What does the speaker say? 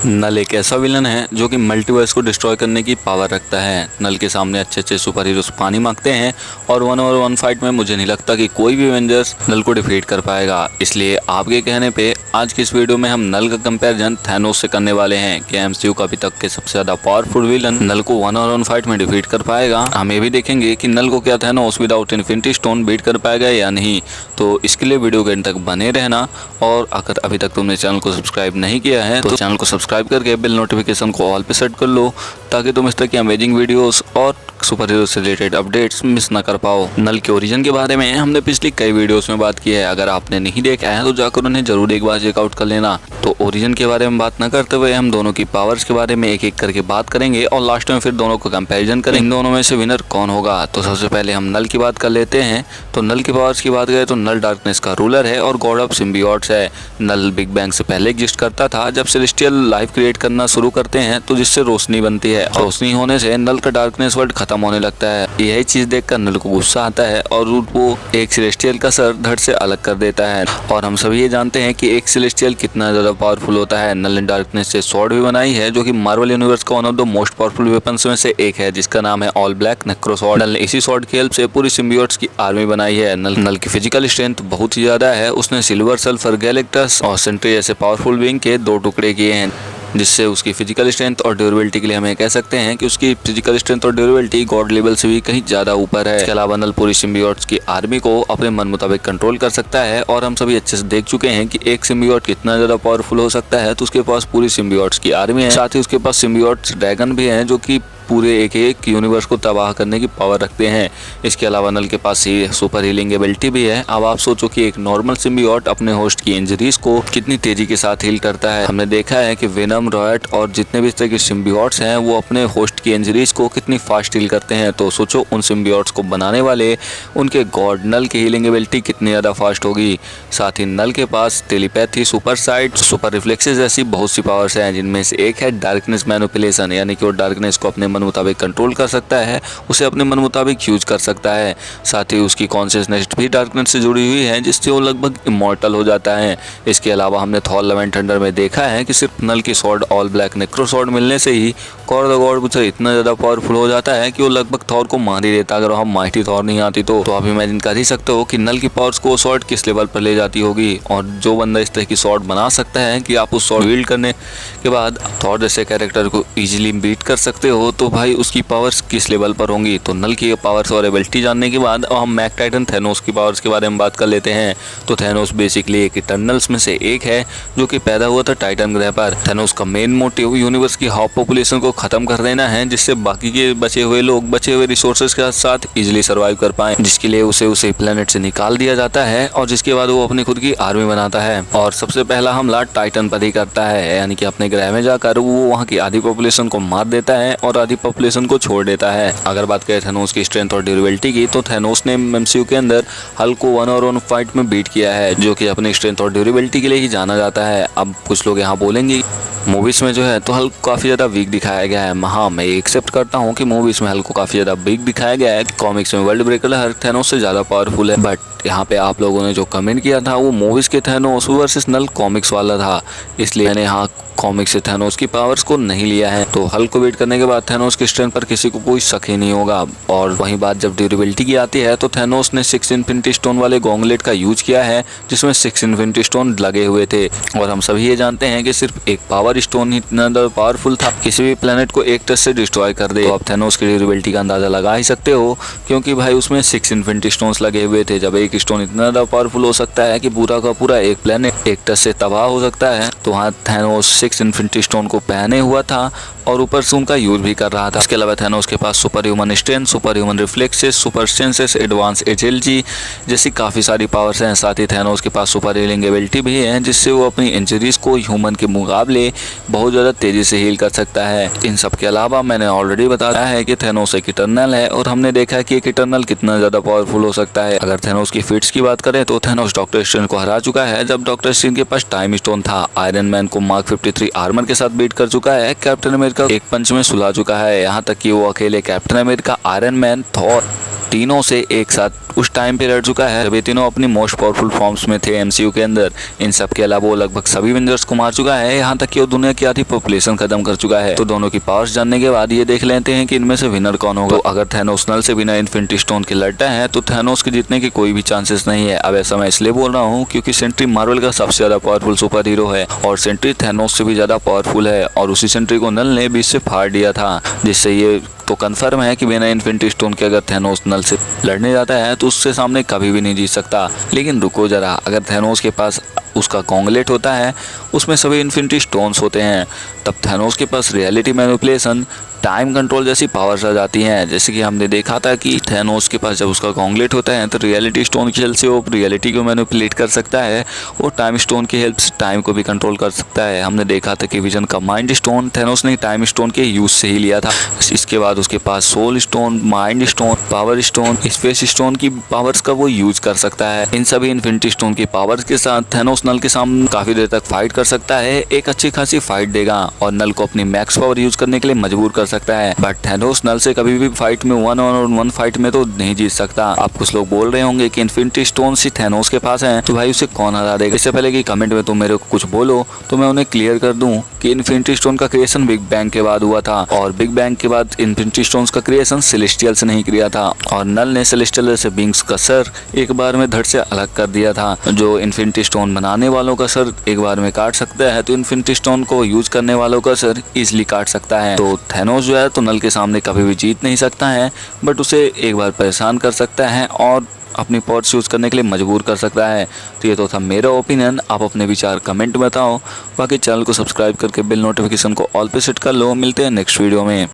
नल एक ऐसा विलन है जो कि मल्टीवर्स को डिस्ट्रॉय करने की पावर रखता है। नल के सामने अच्छे अच्छे सुपर हीरोज पानी मांगते हैं और 1 फाइट में मुझे नहीं लगता कि कोई भी एवेंजर्स नल को डिफीट कर पाएगा। इसलिए आपके कहने पे आज की इस वीडियो में हम नल का कंपैरिजन थैनोस से करने वाले हैं कि एमसीयू का अभी तक के सबसे ज्यादा पावरफुल विलन नल को 1 फाइट में डिफीट कर पाएगा। हम ये भी देखेंगे कि नल को क्या Thanos without infinity stone beat कर पाएगा या नहीं। तो इसके लिए वीडियो के अंत तक बने रहना, और अगर अभी तक तुमने चैनल को सब्सक्राइब नहीं किया है तो चैनल को सब्सक्राइब करके बेल नोटिफिकेशन को ऑल पे सेट कर लो, ताकि तुम इस तरह की अमेजिंग वीडियोस और सुपर हीरो से रिलेटेड अपडेट्स मिस ना कर पाओ। नल के ओरिजिन के बारे में हमने पिछली कई वीडियोस में बात की है। अगर आपने नहीं देखा है तो जाकर उन्हें जरूर एक बार चेकआउट कर लेना। तो ओरिजिन के बारे में बात न करते हुए हम दोनों की पावर्स के बारे में एक एक करके बात करेंगे और लास्ट में फिर दोनों को कंपैरिजन करेंगे, इन दोनों में से विनर कौन होगा। तो सबसे पहले हम नल की बात कर लेते हैं। तो नल की पावर्स की बात करें तो नल डार्कनेस का रूलर है और गॉड ऑफ सिम्बियोट्स है। नल बिग बैंग से पहले एग्जिस्ट करता था। जब सेलेस्टियल लाइफ क्रिएट करना शुरू करते हैं तो जिससे रोशनी बनती है, रोशनी होने से नल का डार्कनेस वर्ल्ड खत्म होने लगता है। यही चीज देखकर नल को गुस्सा आता है और वो एक सेलेस्टियल का सर धड़ से अलग कर देता है। और हम सभी ये जानते हैं कि एक सेलेस्टियल कितना ज्यादा पावरफुल होता है। नल ने डार्कनेस से स्वॉर्ड भी बनाई है जो कि मार्वल यूनिवर्स का one of the most powerful weapons में से एक है, जिसका नाम है ऑल ब्लैक नेक्रो स्वॉर्ड। नल ने इसी स्वॉर्ड की हेल्प से पूरी सिम्बियोट्स की आर्मी बनाई है। नल की फिजिकल स्ट्रेंथ बहुत ही ज्यादा है। उसने सिल्वर, सल्फर, गैलेक्टस और सेंट्री जैसे पावरफुल विंग के 2 टुकड़े किए हैं, जिससे उसकी फिजिकल स्ट्रेंथ और ड्यूरेबिलिटी के लिए हमें कह सकते हैं कि उसकी फिजिकल स्ट्रेंथ और ड्यूरेबिलिटी गॉड लेवल से भी कहीं ज्यादा ऊपर है। इसके अलावा नल पूरी सिम्बियोट्स की आर्मी को अपने मन मुताबिक कंट्रोल कर सकता है। और हम सभी अच्छे से देख चुके हैं कि एक सिम्बियोट कितना ज्यादा पावरफुल हो सकता है। तो उसके पास पूरी सिम्बियोट्स की आर्मी है, साथ ही उसके पास सिम्बियोट्स ड्रैगन भी हैं जो कि पूरे एक यूनिवर्स को तबाह करने की पावर रखते हैं। इसके अलावा नल के पास ही सुपर हीलिंग एबिलिटी भी है। अब आप सोचो कि एक नॉर्मल सिम्बियोट अपने होस्ट की इंजरीज को कितनी तेजी के साथ हील करता है। हमने देखा है कि वेनम, रॉयट और जितने भी इस तरह के सिम्बियोट्स हैं वो अपने होस्ट की इंजरीज को कितनी फास्ट हील करते हैं। तो सोचो उन सिम्बियोट्स को बनाने वाले उनके गॉड नल की हीलिंग एबिलिटी कितनी ज़्यादा फास्ट होगी। साथ ही नल के पास telepathy, super sight, super reflexes ऐसी बहुत सी पावर्स हैं, जिनमें से एक है डार्कनेस मैनिपुलेशन, यानी कि वो डार्कनेस को अपने मन मुताबिक कंट्रोल कर सकता है, उसे अपने मन मुताबिक यूज कर सकता है। साथ ही उसकी कॉन्शियसनेस भी डार्कनेस से जुड़ी हुई है, जिससे वो लगभग इमॉर्टल हो जाता है। इसके अलावा हमने थॉर लव एंड थंडर में देखा है कि सिर्फ नल की स्वॉर्ड ऑल ब्लैक नेक्रो स्वॉर्ड मिलने से ही थॉर द गॉड बुचर इतना ज्यादा पावरफुल हो जाता है कि वो लगभग थॉर को मार ही देता अगर हम माइटी थॉर नहीं आती तो आप इमेजिन कर ही सकते हो कि नल की पावर्स को स्वॉर्ड किस लेवल पर ले जाती होगी। और जो बंदा इस तरह की स्वॉर्ड बना सकता है कि आप उस स्वॉर्ड विल्ड करने के बाद थॉर जैसे कैरेक्टर को इजीली बीट कर सकते हो, तो भाई उसकी पावर्स किस लेवल पर होंगी। तो नल की पावर्स और एबिलिटी जानने के बाद हम मैक टाइटन थैनोस की पावर्स के बारे में बात कर लेते हैं। तो थैनोस बेसिकली एक इटर्नल्स में से एक है जो कि पैदा हुआ था टाइटन ग्रह पर। थैनोस का मेन मोटिव यूनिवर्स की हाफ पॉपुलेशन को खत्म कर देना है, जिससे बाकी के बचे हुए लोग बचे हुए रिसोर्सेज के साथ इजीली सर्वाइव कर पाए, जिसके लिए उसे प्लेनेट से निकाल दिया जाता है और जिसके बाद वो अपनी खुद की आर्मी बनाता है। और सबसे पहला हमला टाइटन पर ही करता है, यानी कि अपने ग्रह में जाकर वो वहाँ की आधी पॉपुलेशन को मार देता है और आधी पॉपुलेशन को छोड़ देता है। अगर बात करें थैनोस की स्ट्रेंथ और ड्यूरेबिलिटी की, तो थैनोस ने एमसीयू के अंदर हल्क को 1 फाइट में बीट किया है, जो कि अपनी स्ट्रेंथ और ड्यूरेबिलिटी के लिए ही जाना जाता है। अब कुछ लोग यहाँ बोलेंगे मूवीज में जो है तो हल्क काफी ज्यादा वीक दिखाया गया है। हाँ, मैं एक्सेप्ट करता हूँ कि मूवीज में हल्क को काफी ज्यादा वीक दिखाया गया है। कॉमिक्स में वर्ल्ड ब्रेकर हल्क थैनोस से ज्यादा पावरफुल है। बट यहाँ पे आप लोगों ने जो कमेंट किया था वो मूवीज के थैनोस वर्सेस नल कॉमिक्स वाला था, इसलिए मैंने यहाँ कॉमिक्स से थैनोस की पावर्स को नहीं लिया है। तो हल्क को बीट करने के बाद थैनोस की स्ट्रेंथ पर किसी को कोई शक ही नहीं होगा। और वहीं बात जब ड्यूरेबिलिटी की आती है तो थैनोस ने 6 इन्फिनिटी स्टोन वाले गॉन्गलेट का यूज किया है, जिसमें 6 इन्फिनिटी स्टोन लगे हुए थे। और हम सभी ये जानते हैं कि सिर्फ एक पावर स्टोन ही इतना पावरफुल था, किसी भी प्लेनेट को एक टच से डिस्ट्रॉय कर दे। तो आप थैनोस की ड्यूरेबिलिटी का अंदाजा लगा ही सकते हो, क्योंकि भाई उसमें 6 इन्फिनिटी स्टोन्स लगे हुए थे। जब एक स्टोन इतना ज्यादा पावरफुल हो सकता है कि पूरा का पूरा एक प्लेनेट एक टच से तबाह हो सकता है, तो वहाँ थैनोस 6 इन्फिनिटी स्टोन को पहने हुआ था और ऊपर से उनका यूज भी कर रहा था। इसके अलावा थैनोस के पास super human strength, super human reflexes, super senses, advance agility जैसी काफी सारी पावर्स हैं। साथ ही थैनोस के पास सुपर हीलिंग एबिलिटी भी है, जिससे वो अपनी इंजरीज को ह्यूमन के मुकाबले बहुत ज्यादा तेजी से हील कर सकता है। इन सब के अलावा मैंने ऑलरेडी बताया है कि थैनोस एक इटर्नल है और हमने देखा है कि एक इटर्नल कितना ज्यादा पावरफुल हो सकता है। अगर थैनोस की फीट्स की बात करें तो थैनोस डॉक्टर स्ट्रेंज को हरा चुका है जब डॉक्टर स्ट्रेंज के पास टाइम स्टोन था। आयरन मैन को मार्क 53 3 आर्मर के साथ बीट कर चुका है। कैप्टन अमेरिका एक पंच में सुला चुका है, यहाँ तक कि वो अकेले captain America, iron man, Thor तीनों से एक साथ उस टाइम पे लड़ चुका है जब ये तीनों अपनी मोस्ट पावरफुल फॉर्म्स में थे एमसीयू के अंदर। इन सब के अलावा वो लगभग सभी एवेंजर्स को मार चुका है, यहाँ तक कि वो दुनिया की आधी पॉपुलेशन खत्म कर चुका है। तो दोनों की पावर्स जानने के बाद ये देख लेते हैं कि इनमें से विनर कौन होगा। तो अगर थैनोस नल से बिना इन्फिनिटी स्टोन के लड़ता है तो थैनोस के जीतने की कोई भी चांसेस नहीं है। अब ऐसा मैं इसलिए बोल रहा हूँ क्योंकि सेंट्री मार्वल का सबसे ज्यादा पावरफुल सुपर हीरो है और सेंट्री थैनोस से भी ज्यादा पावरफुल है, और उसी सेंट्री को नल ने बीच से फाड़ दिया था, जिससे ये तो कंफर्म है कि बिना इन्फिनिटी स्टोन के अगर थैनोस नल से लड़ने जाता है तो उससे सामने कभी भी नहीं जीत सकता। लेकिन रुको जरा, अगर थैनोस के पास उसका गॉन्गलेट होता है, उसमें सभी इन्फिनिटी स्टोन्स होते हैं, तब थैनोस के पास रियलिटी मैनिपुलेशन, टाइम कंट्रोल जैसी पावर्स आ जाती हैं। जैसे कि हमने देखा था कि थैनोस के पास जब उसका गॉन्गलेट होता है तो रियलिटी स्टोन की हेल्प से वो रियलिटी को मैनिपुलेट कर सकता है, और टाइम स्टोन की हेल्प से टाइम को भी कंट्रोल कर सकता है। हमने देखा था कि विजन का माइंड स्टोन थैनोस ने टाइम स्टोन के यूज से ही लिया था। इसके बाद उसके पास soul stone, mind stone, power stone, space stone की पावर्स का वो यूज कर सकता है। इन सभी इन्फिनिटी स्टोन की पावर्स के साथ थैनोस नल के सामने काफी देर तक फाइट कर सकता है, एक अच्छी खासी फाइट देगा और नल को अपनी मैक्स पावर यूज करने के लिए मजबूर कर सकता है। बट थैनोस नल से कभी भी फाइट में 1-on-1 फाइट में तो नहीं जीत सकता। आप कुछ लोग बोल रहे होंगे कि इन्फिनिटी स्टोन ही थैनोस के पास हैं, तो भाई उसे कौन हरा देगा। इससे पहले कि कमेंट में तुम मेरे को कुछ बोलो तो मैं उन्हें क्लियर कर दूं कि इन्फिनिटी स्टोन का क्रिएशन बिग बैंग के बाद हुआ था, और बिग बैंग के बाद इन्फिनिटी स्टोन्स का क्रिएशन सेलेस्टियल से नहीं किया था, और नल ने सेलेस्टियल से बींग्स का सर एक बार में धड़ से अलग कर दिया था। जो इन्फिनिटी स्टोन बनाने वालों का सर एक बार में काट सकता है, तो इन्फिनिटी स्टोन को यूज करने वालों का सर इजिली काट सकता है। तो थैनोस जो है तो नल के सामने कभी भी जीत नहीं सकता है, बट उसे एक बार परेशान कर सकता है और अपनी पावर्स यूज करने के लिए मजबूर कर सकता है। तो ये तो था मेरा ओपिनियन, आप अपने विचार कमेंट में बताओ। बाकी चैनल को सब्सक्राइब करके बिल नोटिफिकेशन को ऑल पे सेट कर लो। मिलते हैं नेक्स्ट वीडियो में।